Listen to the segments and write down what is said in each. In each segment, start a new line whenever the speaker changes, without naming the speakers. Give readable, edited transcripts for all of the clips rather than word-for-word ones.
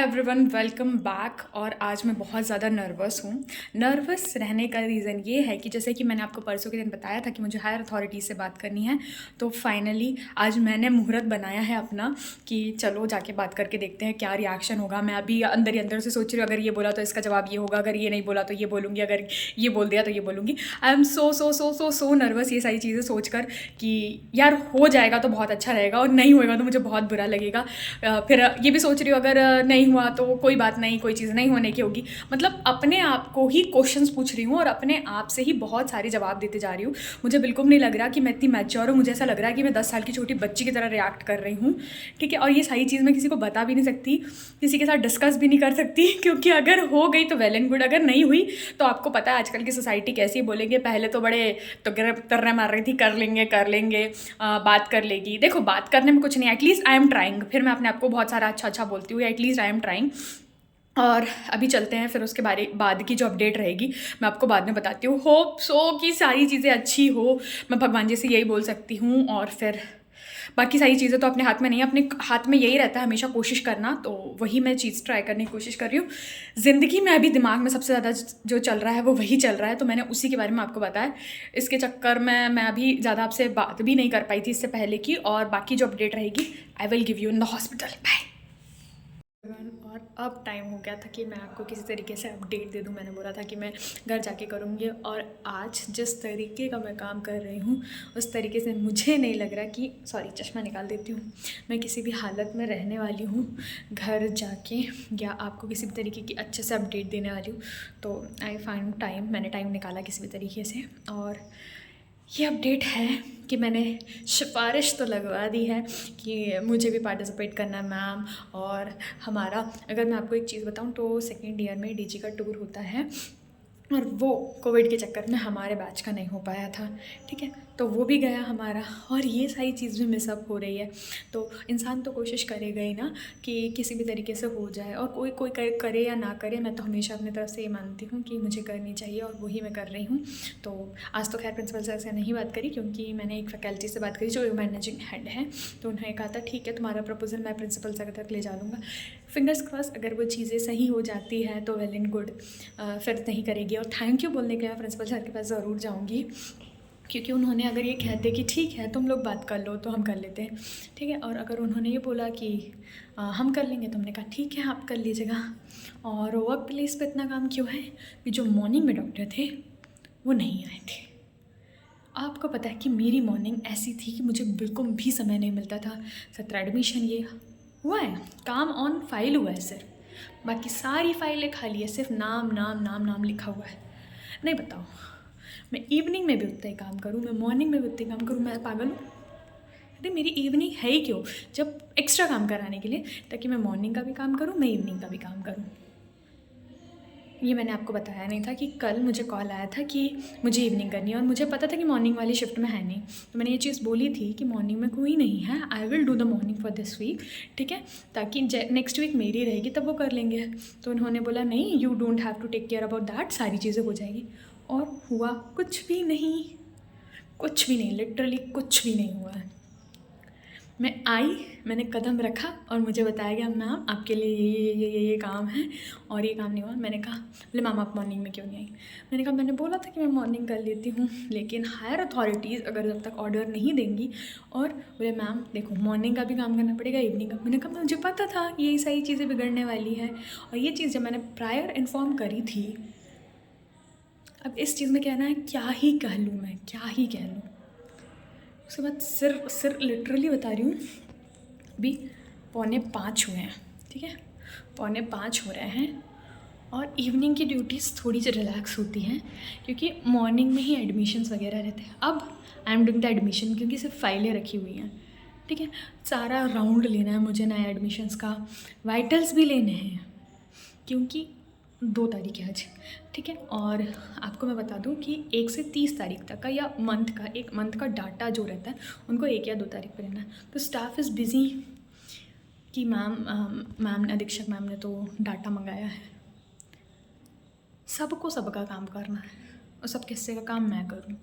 Everyone, welcome back. और आज मैं बहुत ज़्यादा नर्वस हूँ। नर्वस रहने का रीज़न ये है कि जैसे कि मैंने आपको परसों के दिन बताया था कि मुझे हायर अथॉरिटी से बात करनी है, तो फाइनली आज मैंने मुहूर्त बनाया है अपना कि चलो जाके बात करके देखते हैं क्या रिएक्शन होगा। मैं अभी अंदर ही अंदर से सोच रही हूँ, अगर ये बोला तो इसका जवाब ये होगा, अगर ये नहीं बोला तो ये बोलूँगी, अगर ये बोल दिया तो ये बोलूँगी। आई एम सो नर्वस ये सारी चीज़ें सोच कर कि यार हो जाएगा तो बहुत अच्छा रहेगा और नहीं होएगा तो मुझे बहुत बुरा लगेगा। फिर ये भी सोच रही हूँ अगर नहीं हुआ तो कोई बात नहीं, कोई चीज़ नहीं होने की होगी। मतलब अपने आप को ही क्वेश्चंस पूछ रही हूँ और अपने आप से ही बहुत सारे जवाब देते जा रही हूँ। मुझे बिल्कुल नहीं लग रहा कि मैं इतनी मैच्योर हूँ। मुझे ऐसा लग रहा है कि मैं 10 साल की छोटी बच्ची की तरह रिएक्ट कर रही हूँ, ठीक है। और ये सारी चीज़ मैं किसी को बता भी नहीं सकती, किसी के साथ डिस्कस भी नहीं कर सकती, क्योंकि अगर हो गई तो वेल एंड गुड, अगर नहीं हुई तो आपको पता है आजकल की सोसाइटी कैसी बोलेंगे। पहले तो बड़े तो तरने मार रही थी, कर लेंगे, बात कर लेगी। देखो बात करने में कुछ नहीं, एटलीस्ट आई एम ट्राइंग। फिर मैं अपने आप को बहुत सारा अच्छा बोलती हूँ, एटलीस्ट आई एम ट्राइंग। और अभी चलते हैं, फिर उसके बाद की जो अपडेट रहेगी मैं आपको बाद में बताती हूँ। होप सो कि सारी चीज़ें अच्छी हो, मैं भगवान जी से यही बोल सकती हूँ। और फिर बाकी सारी चीज़ें तो अपने हाथ में नहीं है, अपने हाथ में यही रहता है हमेशा कोशिश करना, तो वही मैं चीज़ ट्राई करने की कोशिश कर रही हूँ। ज़िंदगी में अभी दिमाग में सबसे ज़्यादा जो चल रहा है वो वही चल रहा है, तो मैंने उसी के बारे में आपको बताया। इसके चक्कर में मैं अभी ज़्यादा आपसे बात भी नहीं कर पाई थी इससे पहले की। और बाकी जो अपडेट रहेगी I will give you in the hospital. Bye. और अब टाइम हो गया था कि मैं आपको किसी तरीके से अपडेट दे दूं। मैंने बोला था कि मैं घर जाके करूँगी, और आज जिस तरीके का मैं काम कर रही हूँ उस तरीके से मुझे नहीं लग रहा कि, सॉरी चश्मा निकाल देती हूँ, मैं किसी भी हालत में रहने वाली हूँ घर जाके या आपको किसी भी तरीके की अच्छे से अपडेट देने वाली हूँ। तो आई फाइंड टाइम, मैंने टाइम निकाला किसी भी तरीके से। और ये अपडेट है कि मैंने सिफारिश तो लगवा दी है कि मुझे भी पार्टिसिपेट करना है मैम। और हमारा, अगर मैं आपको एक चीज़ बताऊं तो सेकेंड ईयर में डीजी का टूर होता है, और वो कोविड के चक्कर में हमारे बैच का नहीं हो पाया था, ठीक है। तो वो भी गया हमारा, और ये सारी चीज़ भी मिसअप हो रही है। तो इंसान तो कोशिश करेगा ही ना कि किसी भी तरीके से हो जाए, और कोई करे या ना करे, मैं तो हमेशा अपनी तरफ से ये मानती हूँ कि मुझे करनी चाहिए, और वही मैं कर रही हूँ। तो आज तो खैर प्रिंसिपल सर से नहीं बात करी, क्योंकि मैंने एक फैकल्टी से बात करी जो मैनेजिंग हेड है, तो उन्होंने कहा था ठीक है तुम्हारा प्रपोजल मैं प्रिंसिपल सर तक ले जा लूँगा। फिंगर्स क्रॉस, अगर वो चीज़ें सही हो जाती है तो वेल एंड गुड, फिर नहीं करेगी। और थैंक यू बोलने के लिए प्रिंसिपल सर के पास ज़रूर जाऊँगी, क्योंकि उन्होंने अगर ये कहते कि ठीक है तुम लोग बात कर लो तो हम कर लेते हैं, ठीक है। और अगर उन्होंने ये बोला कि हम कर लेंगे, तो हमने कहा ठीक है आप कर लीजिएगा। और वर्क प्लेस पर इतना काम क्यों है कि जो मॉर्निंग में डॉक्टर थे वो नहीं आए थे। आपको पता है कि मेरी मॉर्निंग ऐसी थी कि मुझे बिल्कुल भी समय नहीं मिलता था। 17 एडमिशन ये हुआ है, काम ऑन फाइल हुआ है सिर्फ, बाकी सारी फाइलें खाली है, सिर्फ नाम नाम नाम नाम लिखा हुआ है। नहीं बताओ, मैं इवनिंग में भी उतना ही काम करूँ, मैं मॉर्निंग में भी उतना ही काम करूँ, मैं पागल हूँ? अरे मेरी इवनिंग है ही क्यों, जब एक्स्ट्रा काम कराने के लिए, ताकि मैं मॉर्निंग का भी काम करूँ, मैं इवनिंग का भी काम करूँ। ये मैंने आपको बताया नहीं था कि कल मुझे कॉल आया था कि मुझे इवनिंग करनी है, और मुझे पता था कि मॉर्निंग वाली शिफ्ट में है नहीं। तो मैंने ये चीज़ बोली थी कि मॉर्निंग में कोई नहीं है, I will do the morning for this week, ठीक है, ताकि नेक्स्ट वीक मेरी रहेगी तब वो कर लेंगे। तो उन्होंने बोला नहीं, you don't have to take care about that, सारी चीज़ें हो जाएगी। और हुआ कुछ भी नहीं, कुछ भी नहीं, लिटरली कुछ भी नहीं हुआ है। मैं आई, मैंने कदम रखा और मुझे बताया गया मैम आपके लिए ये काम है, और ये काम नहीं हुआ। मैंने कहा, बोले मैम आप मॉर्निंग में क्यों नहीं आई? मैंने कहा मैंने बोला था कि मैं मॉर्निंग कर लेती हूँ, लेकिन हायर अथॉरिटीज़ अगर जब तक ऑर्डर नहीं देंगी। और बोले मैम देखो मॉर्निंग का भी काम करना पड़ेगा, इवनिंग का। मैंने कहा मुझे पता था यही सारी चीज़ें बिगड़ने वाली है, और ये चीज़ जब मैंने प्रायर इन्फॉर्म करी थी, अब इस चीज़ में कहना है क्या ही कह लूँ, मैं क्या ही कह लूँ। उसके बाद सिर लिटरली बता रही हूँ, अभी 4:45 हुए हैं, ठीक है, 4:45 हो रहे हैं। और इवनिंग की ड्यूटीज़ थोड़ी सी रिलैक्स होती हैं, क्योंकि मॉर्निंग में ही एडमिशन्स वगैरह रहते हैं। अब I am doing the admission, क्योंकि सिर्फ फाइलें रखी हुई हैं, ठीक है। सारा राउंड लेना है मुझे नए एडमिशन्स का, वाइटल्स भी लेने हैं, क्योंकि 2 तारीख है आज, ठीक है। और आपको मैं बता दूं कि 1 से 30 तारीख तक का, या एक मंथ का डाटा जो रहता है उनको 1 या 2 तारीख पर लेना है। तो स्टाफ इज़ बिज़ी कि मैम ने, अधीक्षक मैम ने तो डाटा मंगाया है, सबको सबका काम करना है, और सब किस्से का काम मैं करूँ।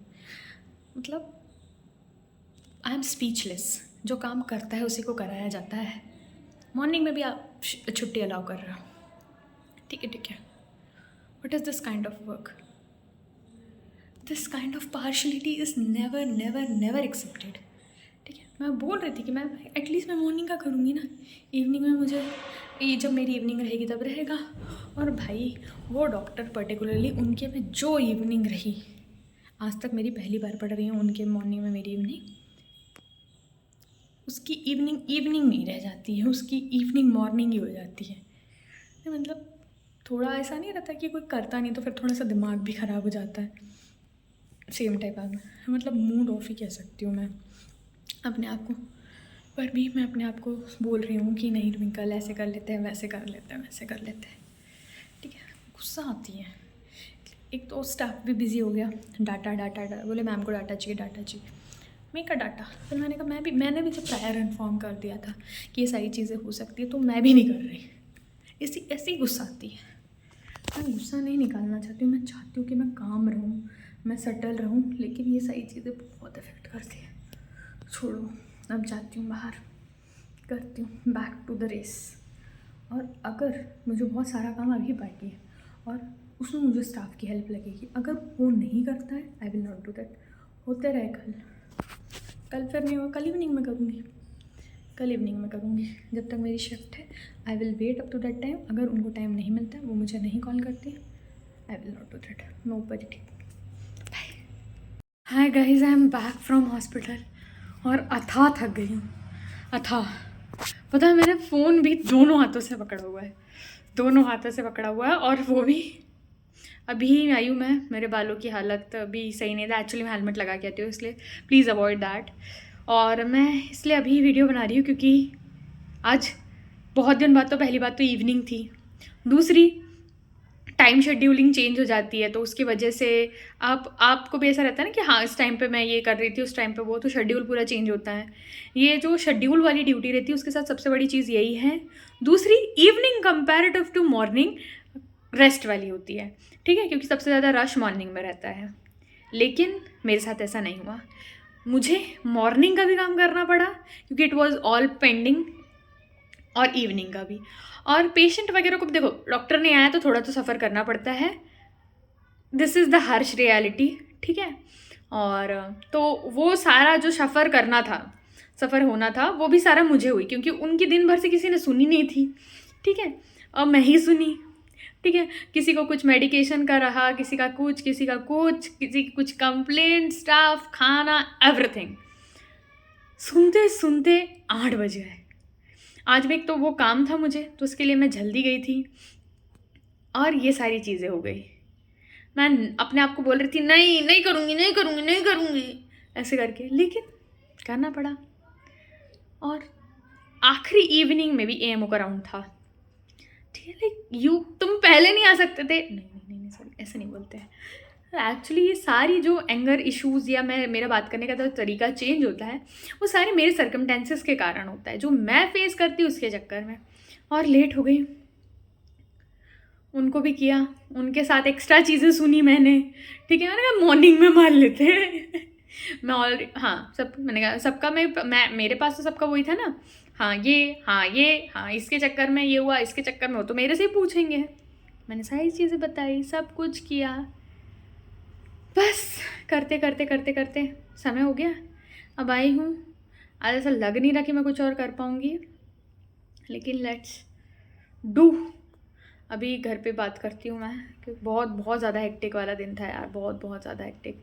मतलब आई एम स्पीचलेस। जो काम करता है उसी को कराया जाता है। मॉर्निंग में भी छुट्टी अलाउ कर रहे हो, ठीक है. What is this kind of work? This kind of partiality is never never never accepted. ठीक है, मैं बोल रही थी कि मैं एटलीस्ट मैं मॉर्निंग का करूँगी ना, इवनिंग में मुझे ये जब मेरी इवनिंग रहेगी तब रहेगा. और भाई वो डॉक्टर पर्टिकुलरली उनके में जो इवनिंग रही, आज तक मेरी पहली बार पढ़ रही हूँ उनके मॉर्निंग में मेरी इवनिंग, उसकी इवनिंग नहीं रह जाती है, उसकी इवनिंग मॉर्निंग ही हो जाती है. मतलब थोड़ा ऐसा नहीं रहता कि कोई करता नहीं तो फिर थोड़ा सा दिमाग भी ख़राब हो जाता है सेम टाइप में. मतलब मूड ऑफ ही कह सकती हूँ मैं अपने आप को. पर भी मैं अपने आप को बोल रही हूँ कि नहीं ट्विंकल, ऐसे कर लेते हैं, वैसे कर लेते हैं, वैसे कर लेते हैं. ठीक है, गुस्सा आती है. एक तो स्टाफ भी बिज़ी हो गया, डाटा बोले मैम को डाटा चाहिए. मैं का डाटा, फिर मैंने कहा मैंने भी जब प्रायर इन्फॉर्म कर दिया था कि ये सारी चीज़ें हो सकती है तो मैं भी नहीं कर रही. ऐसी गुस्सा आती है. मैं गुस्सा नहीं निकालना चाहती हूँ, मैं चाहती हूँ कि मैं काम रहूँ, मैं सेटल रहूँ, लेकिन ये सारी चीज़ें बहुत इफ़ेक्ट करती है. छोड़ो, अब जाती हूँ बाहर, करती हूँ बैक टू द रेस. और अगर मुझे बहुत सारा काम अभी बाकी है और उसमें मुझे स्टाफ की हेल्प लगेगी, अगर वो नहीं करता है I will not do that. होते रहे कल फिर नहीं होगा, कल इवनिंग में करूँगी जब तक मेरी शिफ्ट है. I will wait up to that time. अगर उनको टाइम नहीं मिलता है, वो मुझे नहीं कॉल करती है, I will not do that. मैं ऊपर ही ठीक. Hi guys, I am back from hospital और अथाह थक गई हूँ. पता है मैंने फ़ोन भी दोनों हाथों से पकड़ा हुआ है और वो भी अभी आई हूँ मैं. मेरे बालों की हालत अभी सही नहीं था, एक्चुअली मैं हेलमेट लगा के आती हूँ, इसलिए प्लीज़ अवॉइड दैट. और मैं इसलिए अभी वीडियो बना रही हूँ क्योंकि आज बहुत दिन बाद, तो पहली बात तो इवनिंग थी, दूसरी टाइम शेड्यूलिंग चेंज हो जाती है तो उसकी वजह से आपको भी ऐसा रहता है ना कि हाँ इस टाइम पे मैं ये कर रही थी, उस टाइम पे वो, तो शेड्यूल पूरा चेंज होता है. ये जो शेड्यूल वाली ड्यूटी रहती है उसके साथ सबसे बड़ी चीज़ यही है. दूसरी, evening comparative to morning rest वाली होती है. ठीक है, क्योंकि सबसे ज़्यादा रश मॉर्निंग में रहता है. लेकिन मेरे साथ ऐसा नहीं हुआ, मुझे मॉर्निंग का भी काम करना पड़ा क्योंकि इट वॉज ऑल पेंडिंग, और इवनिंग का भी. और पेशेंट वगैरह को देखो, डॉक्टर नहीं आया तो थोड़ा तो सफ़र करना पड़ता है. This is the harsh reality. ठीक है, और तो वो सारा जो सफ़र होना था वो भी सारा मुझे हुई क्योंकि उनकी दिन भर से किसी ने सुनी नहीं थी. ठीक है, और मैं ही सुनी. ठीक है, किसी को कुछ मेडिकेशन का रहा, किसी का कुछ, किसी की कुछ कंप्लेंट, स्टाफ, खाना, एवरीथिंग. सुनते सुनते 8 बज गए. आज भी एक तो वो काम था मुझे, तो उसके लिए मैं जल्दी गई थी और ये सारी चीज़ें हो गई. मैं अपने आप को बोल रही थी नहीं करूँगी ऐसे करके, लेकिन करना पड़ा. और आखिरी इवनिंग में भी एएमओ का राउंड था. ठीक है, लाइक तुम पहले नहीं आ सकते थे? नहीं सॉरी, ऐसे नहीं बोलते हैं. एक्चुअली ये सारी जो एंगर इश्यूज़ या मेरा बात करने का जो तरीका चेंज होता है वो सारे मेरे सर्कमटेंसेस के कारण होता है, जो मैं फेस करती हूँ उसके चक्कर में. और लेट हो गई, उनको भी किया, उनके साथ एक्स्ट्रा चीज़ें सुनी मैंने. ठीक है, मैंने कहा मॉर्निंग में मान लेते हैं. मैं ऑलरेडी मैंने कहा सबका मैं मेरे पास तो सबका वही था ना, इसके चक्कर में ये हुआ, इसके चक्कर में हो, तो मेरे से ही पूछेंगे. मैंने सारी चीज़ें बताई, सब कुछ किया. बस करते समय हो गया. अब आई हूँ, आज ऐसा लग नहीं रहा कि मैं कुछ और कर पाऊँगी, लेकिन लेट्स डू. अभी घर पे बात करती हूँ मैं, क्योंकि बहुत ज़्यादा हेक्टिक वाला दिन था यार, बहुत ज़्यादा हेक्टिक.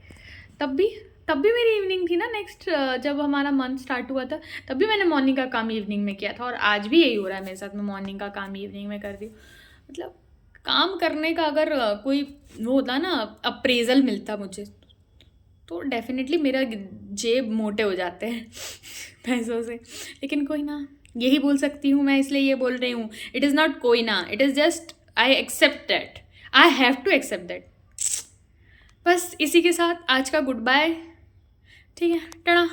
तब भी मेरी इवनिंग थी ना. नेक्स्ट जब हमारा मंथ स्टार्ट हुआ था तब भी मैंने मॉर्निंग का काम इवनिंग में किया था, और आज भी यही हो रहा है मेरे साथ. मैं मॉर्निंग का काम इवनिंग में कर रही हूँ. मतलब काम करने का अगर कोई वो होता ना, अप्रेजल मिलता मुझे, तो डेफिनेटली मेरा जेब मोटे हो जाते हैं पैसों से. लेकिन कोई ना, यही बोल सकती हूँ मैं, इसलिए ये बोल रही हूँ. इट इज़ नॉट कोई ना, it is just I accept that, I have to accept that. बस इसी के साथ आज का गुड बाय. ठीक है, टाटा.